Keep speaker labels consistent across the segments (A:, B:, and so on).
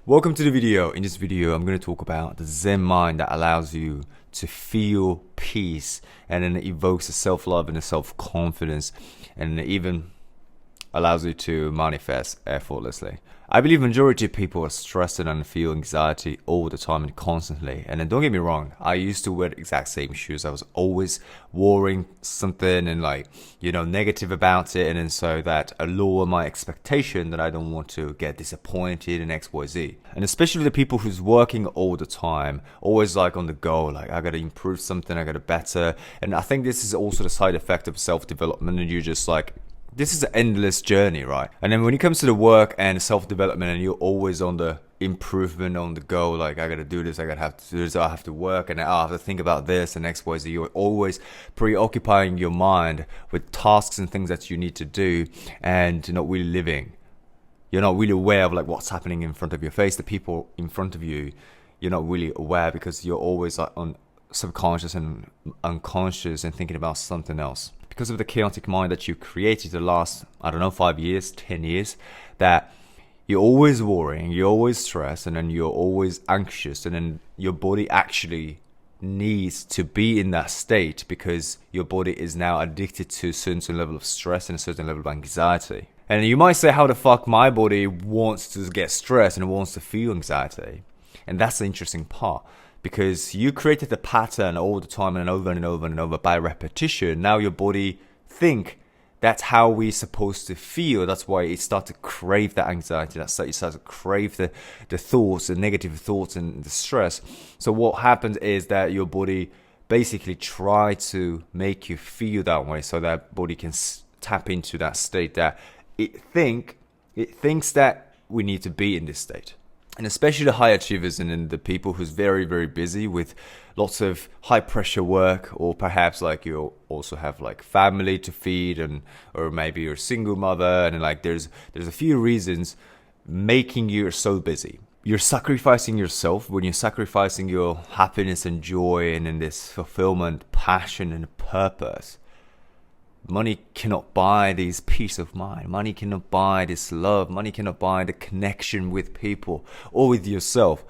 A: Welcome to the video. In this video, I'm going to talk about the Zen mind that allows you to feel peace, and then it evokes a self-love and a self-confidence, and it even allows you to manifest effortlessly. I believe majority of people are stressed and feel anxiety all the time and constantly. And then don't get me wrong, I used to wear the exact same shoes. I was always worrying something and negative about it. And then so that I lower my expectation that I don't want to get disappointed in XYZ. And especially the people who's working all the time, always on the go, I got to improve something, I got to better. And I think this is also the side effect of self-development, and you're just this is an endless journey, right? And then when it comes to the work and self-development, and you're always on the improvement, on the go, I gotta do this, I gotta have to do this, I have to work, and I have to think about this and X, Y, Z. You're always preoccupying your mind with tasks and things that you need to do, and you're not really living. You're not really aware of what's happening in front of your face, the people in front of you. You're not really aware because you're always on subconscious and unconscious and thinking about something else. Because of the chaotic mind that you created the last, 5 years, 10 years, that you're always worrying, you're always stressed, and then you're always anxious, and then your body actually needs to be in that state because your body is now addicted to a certain level of stress and a certain level of anxiety. And you might say, how the fuck my body wants to get stressed and wants to feel anxiety? And that's the interesting part. Because you created the pattern all the time and over and over and over by repetition. Now your body think that's how we're supposed to feel. That's why it starts to crave that anxiety. That's why it starts to crave the thoughts, the negative thoughts and the stress. So what happens is that your body basically try to make you feel that way, so that body can tap into that state that it thinks that we need to be in this state. And especially the high achievers and then the people who's very, very busy with lots of high pressure work, or perhaps you also have family to feed, or maybe you're a single mother, and there's a few reasons making you so busy. You're sacrificing yourself when you're sacrificing your happiness and joy and in this fulfillment, passion and purpose. Money cannot buy this peace of mind. Money cannot buy this love. Money cannot buy the connection with people or with yourself.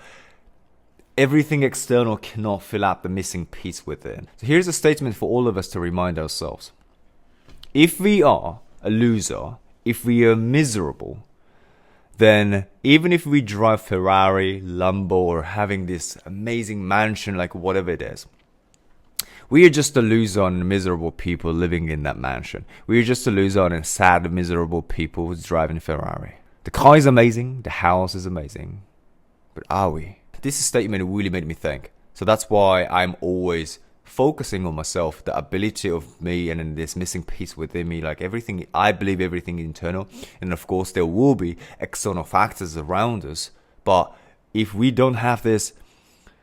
A: Everything external cannot fill up the missing piece within. So here's a statement for all of us to remind ourselves. If we are a loser, if we are miserable, then even if we drive Ferrari, Lambo, or having this amazing mansion, whatever it is, we are just a loser and miserable people living in that mansion. We are just a loser and sad, miserable people who's driving a Ferrari. The car is amazing, the house is amazing, but are we? This statement really made me think. So that's why I'm always focusing on myself, the ability of me, and then this missing piece within me, everything. I believe everything internal, and of course there will be external factors around us. But if we don't have this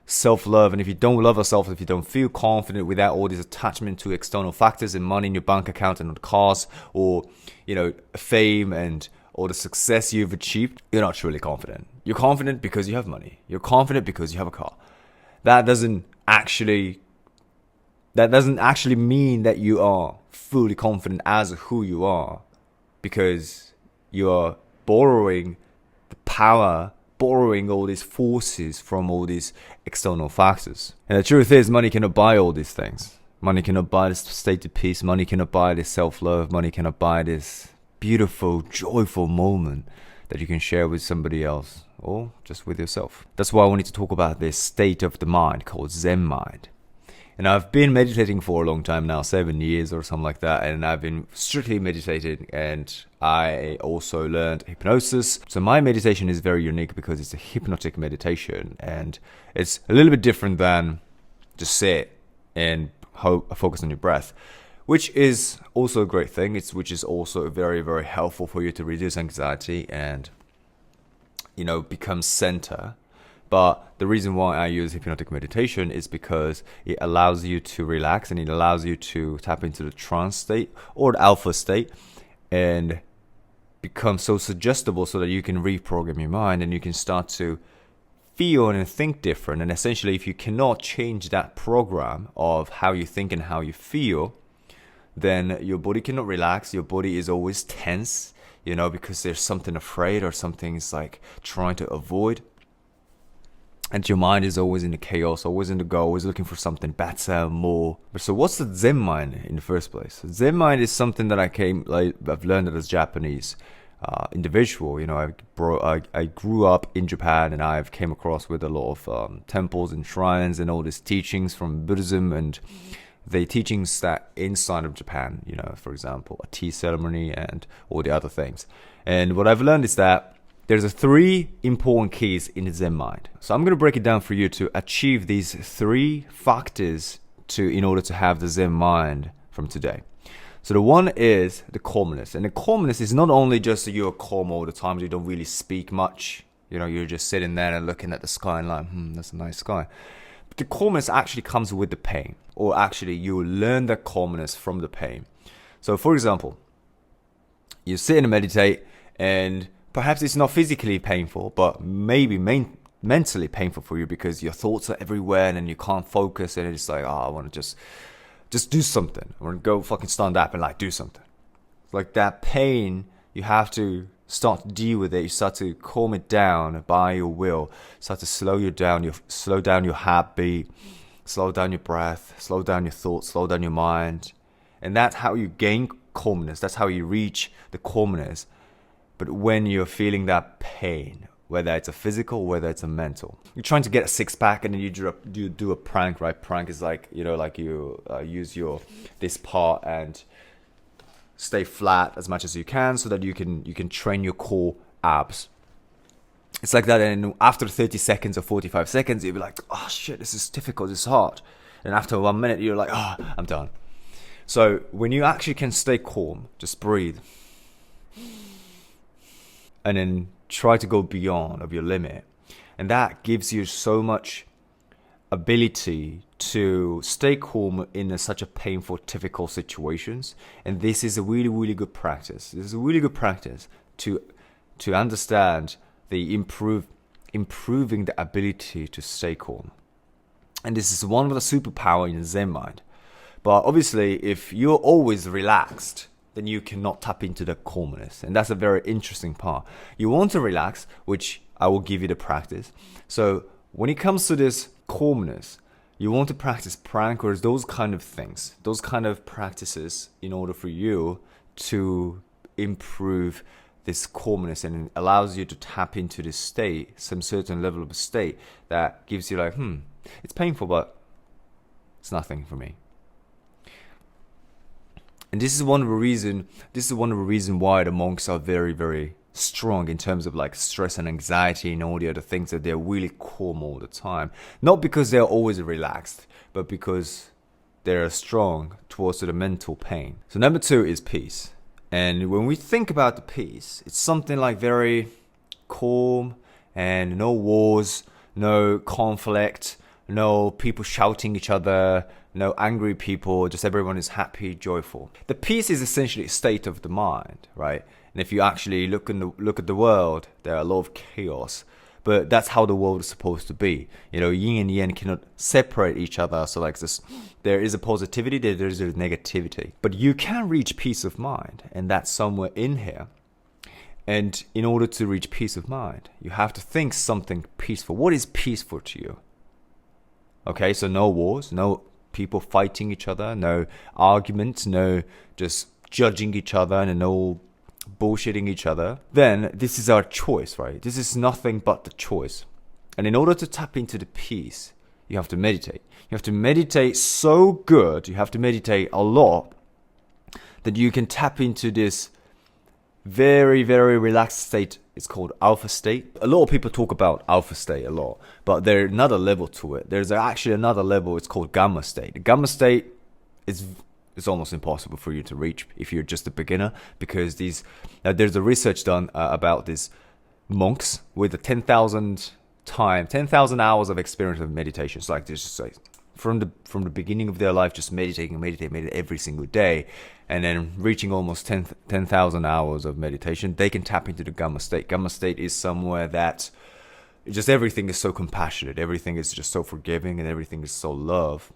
A: self-love, and if you don't love yourself, if you don't feel confident without all this attachment to external factors and money in your bank account and cars, or fame and all the success you've achieved, you're not truly confident. You're confident because you have money. You're confident because you have a car. That doesn't actually mean that you are fully confident as who you are, because you are borrowing the power, borrowing all these forces from all these external factors. And the truth is, money cannot buy all these things. Money cannot buy this state of peace. Money cannot buy this self-love. Money cannot buy this beautiful, joyful moment that you can share with somebody else or just with yourself. That's why I wanted to talk about this state of the mind called Zen Mind. And I've been meditating for a long time now, 7 years or something like that. And I've been strictly meditating, and I also learned hypnosis. So my meditation is very unique because it's a hypnotic meditation, and it's a little bit different than just sit and focus on your breath, which is also a great thing. Which is also very, very helpful for you to reduce anxiety and, become center. But the reason why I use hypnotic meditation is because it allows you to relax, and it allows you to tap into the trance state or the alpha state and become so suggestible so that you can reprogram your mind and you can start to feel and think different. And essentially, if you cannot change that program of how you think and how you feel, then your body cannot relax. Your body is always tense, because there's something afraid or something is trying to avoid. and your mind is always in the chaos, always in the go, always looking for something better, more. So what's the Zen mind in the first place? Zen mind is something that I've learned as Japanese individual. I grew up in Japan, and I've came across with a lot of temples and shrines and all these teachings from Buddhism and the teachings that inside of Japan, for example, a tea ceremony and all the other things. And what I've learned is that there's three important keys in the Zen mind. So I'm going to break it down for you to achieve these three factors in order to have the Zen mind from today. So the one is the calmness. And the calmness is not only just that you're calm all the time, you don't really speak much. You're just sitting there and looking at the sky and like, that's a nice sky. But the calmness actually comes with the pain. Or actually, you learn the calmness from the pain. So for example, you sit and meditate, and perhaps it's not physically painful, but maybe mentally painful for you because your thoughts are everywhere and then you can't focus, and it's like, I want to just do something. I want to go fucking stand up and like do something. Like that pain, you have to start to deal with it. You start to calm it down by your will. Start to slow down your heartbeat, slow down your breath, slow down your thoughts, slow down your mind. And that's how you gain calmness. That's how you reach the calmness. But when you're feeling that pain, whether it's a physical, whether it's a mental, you're trying to get a six-pack and then you do a prank, right? Prank is like, you use this part and stay flat as much as you can so that you can train your core abs. It's like that, and after 30 seconds or 45 seconds, you'll be like, oh shit, this is difficult, this is hard. And after 1 minute, you're like, I'm done. So when you actually can stay calm, just breathe. And then try to go beyond of your limit. And that gives you so much ability to stay calm in such a painful, difficult situations. And this is a really, really good practice. This is a really good practice to understand the improving the ability to stay calm. And this is one of the superpower in the Zen mind. But obviously, if you're always relaxed, then you cannot tap into the calmness. And that's a very interesting part. You want to relax, which I will give you the practice. So when it comes to this calmness, you want to practice prank or those kind of things, those kind of practices in order for you to improve this calmness, and it allows you to tap into this state, some certain level of state that gives you like, it's painful, but it's nothing for me. And this is one of the reason why the monks are very, very strong in terms of like stress and anxiety and all the other things, that they're really calm all the time. Not because they're always relaxed, but because they're strong towards the mental pain. So number 2 is peace. And when we think about the peace, it's something like very calm and no wars, no conflict, no people shouting each other, no angry people, just everyone is happy, joyful. The peace is essentially a state of the mind, right? And if you actually look at the world, there are a lot of chaos. But that's how the world is supposed to be. Yin and yang cannot separate each other. So like this, there is a positivity, there is a negativity. But you can reach peace of mind, and that's somewhere in here. And in order to reach peace of mind, you have to think something peaceful. What is peaceful to you? Okay, so no wars, no people fighting each other, no arguments, no just judging each other, and no bullshitting each other. Then this is our choice, right? This is nothing but the choice. And in order to tap into the peace, you have to meditate. You have to meditate so good, you have to meditate a lot, that you can tap into this very, very relaxed state. It's called alpha state. A lot of people talk about alpha state a lot, but there's another level to it. There's actually another level. It's called gamma state. The gamma state is almost impossible for you to reach if you're just a beginner, because there's a research done about these monks with a 10,000 hours of experience of meditation. It's like this, like from the beginning of their life, just meditating every single day, and then reaching almost 10,000 hours of meditation, they can tap into the gamma state. Gamma state is somewhere that just everything is so compassionate, everything is just so forgiving, and everything is so love.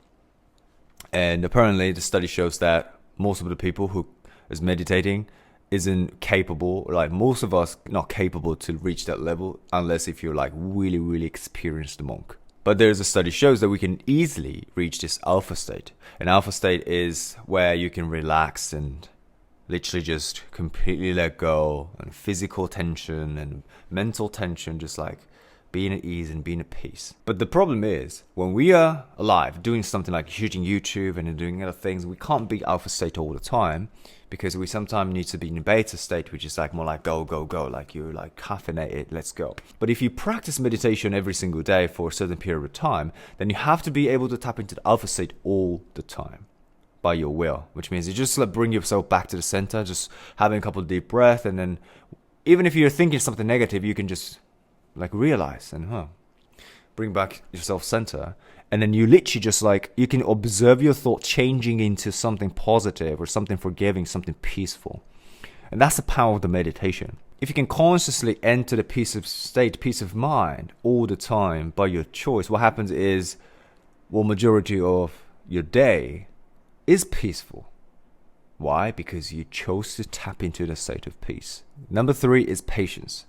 A: And apparently the study shows that most of the people who is meditating isn't capable, like most of us not capable to reach that level unless if you're like really, really experienced monk. But there's a study shows that we can easily reach this alpha state. An alpha state is where you can relax and literally just completely let go, and physical tension and mental tension, just like being at ease and being at peace. But the problem is, when we are alive, doing something like shooting YouTube and doing other things, we can't be alpha state all the time, because we sometimes need to be in beta state, which is like more like go, go, go, like you're like caffeinated, let's go. But if you practice meditation every single day for a certain period of time, then you have to be able to tap into the alpha state all the time by your will, which means you just like bring yourself back to the center, just having a couple of deep breaths, and then even if you're thinking something negative, you can just like realize and bring back yourself center, and then you literally just like you can observe your thought changing into something positive or something forgiving, something peaceful. And that's the power of the meditation. If you can consciously enter the peace of mind all the time by your choice, what happens is, well, majority of your day is peaceful. Why? Because you chose to tap into the state of peace. Number 3 is patience.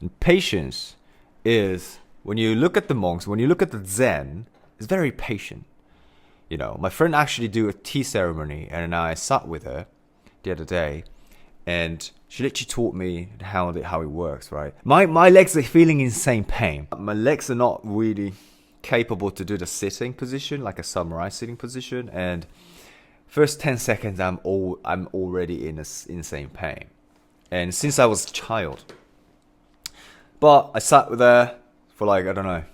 A: And patience is, when you look at the monks, when you look at the Zen, it's very patient. You know, my friend actually do a tea ceremony, and I sat with her the other day, and she literally taught me how it works, right? My legs are feeling insane pain. My legs are not really capable to do the sitting position, like a samurai sitting position, and first 10 seconds I'm already in insane pain. And since I was a child. But I sat with her for like, I don't know,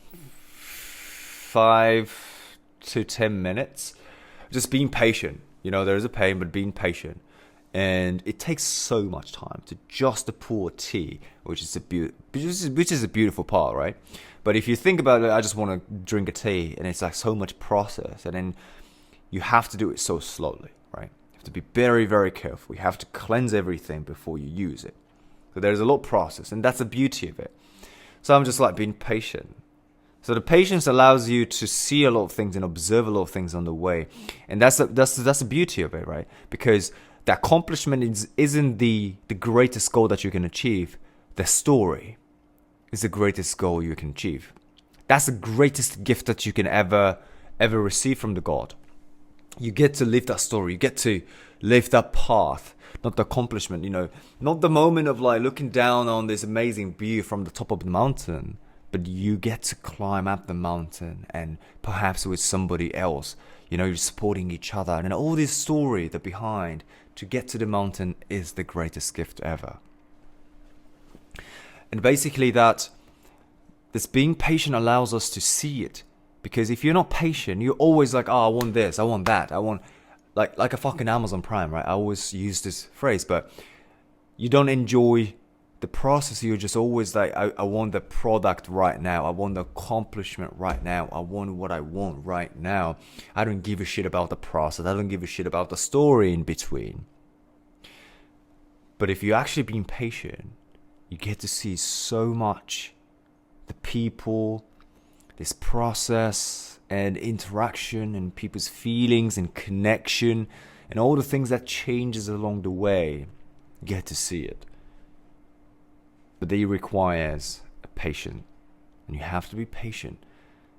A: 5 to 10 minutes, just being patient. You know, there is a pain, but being patient. And it takes so much time to just to pour tea, which is a beautiful part, right? But if you think about it, I just want to drink a tea, and it's like so much process, and then you have to do it so slowly, right? You have to be very, very careful. You have to cleanse everything before you use it. So there's a lot of process, and that's the beauty of it. So I'm just like being patient. So the patience allows you to see a lot of things and observe a lot of things on the way, and that's the beauty of it, right? Because the accomplishment isn't the greatest goal that you can achieve. The story is the greatest goal you can achieve. That's the greatest gift that you can ever receive from the God. You get to live that story. You get to live that path, not the accomplishment, you know, not the moment of like looking down on this amazing view from the top of the mountain, but you get to climb up the mountain, and perhaps with somebody else, you know, you're supporting each other, and all this story that behind to get to the mountain is the greatest gift ever. And basically that this being patient allows us to see it. Because if you're not patient, you're always like, oh, I want this, I want that, I want, like a fucking Amazon Prime, right? I always use this phrase, but you don't enjoy the process. You're just always like, I want the product right now. I want the accomplishment right now. I want what I want right now. I don't give a shit about the process. I don't give a shit about the story in between. But if you're actually being patient, you get to see so much. The people, this process and interaction and people's feelings and connection and all the things that changes along the way. You get to see it. But it requires a patience. And you have to be patient.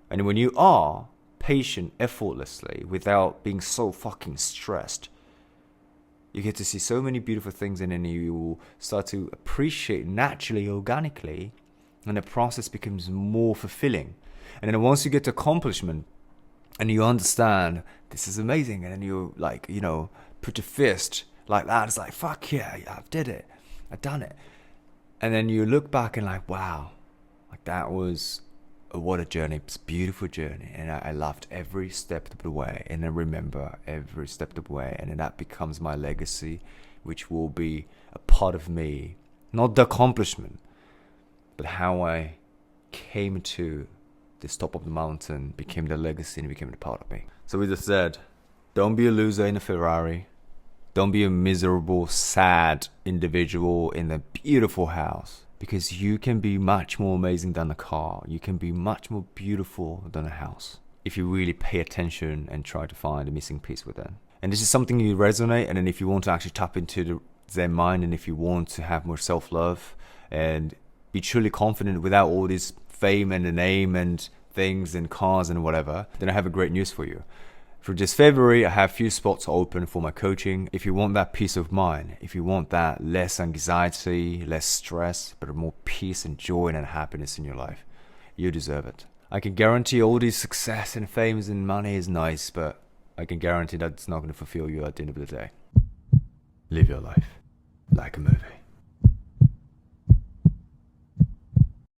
A: And when you are patient effortlessly without being so fucking stressed, you get to see so many beautiful things, and then you will start to appreciate naturally, organically, and the process becomes more fulfilling. And then once you get to accomplishment and you understand this is amazing, and then you like, you know, put your fist like that, it's like, fuck yeah, I did it. I've done it. And then you look back and like, wow, like that was, what a journey. It's a beautiful journey. And I loved every step of the way. And I remember every step of the way. And then that becomes my legacy, which will be a part of me. Not the accomplishment, but how I came to this top of the mountain became the legacy and became a part of me. So with that said, don't be a loser in a Ferrari. Don't be a miserable, sad individual in a beautiful house. Because you can be much more amazing than a car. You can be much more beautiful than a house. If you really pay attention and try to find a missing piece within. And this is something you resonate. And then if you want to actually tap into Zen Mind, and if you want to have more self-love and be truly confident without all this fame and the name and things and cars and whatever, then I have a great news for you. For this February, I have few spots open for my coaching. If you want that peace of mind, if you want that less anxiety, less stress, but more peace and joy and happiness in your life, you deserve it. I can guarantee all this success and fame and money is nice, but I can guarantee that it's not going to fulfill you at the end of the day. Live your life like a movie.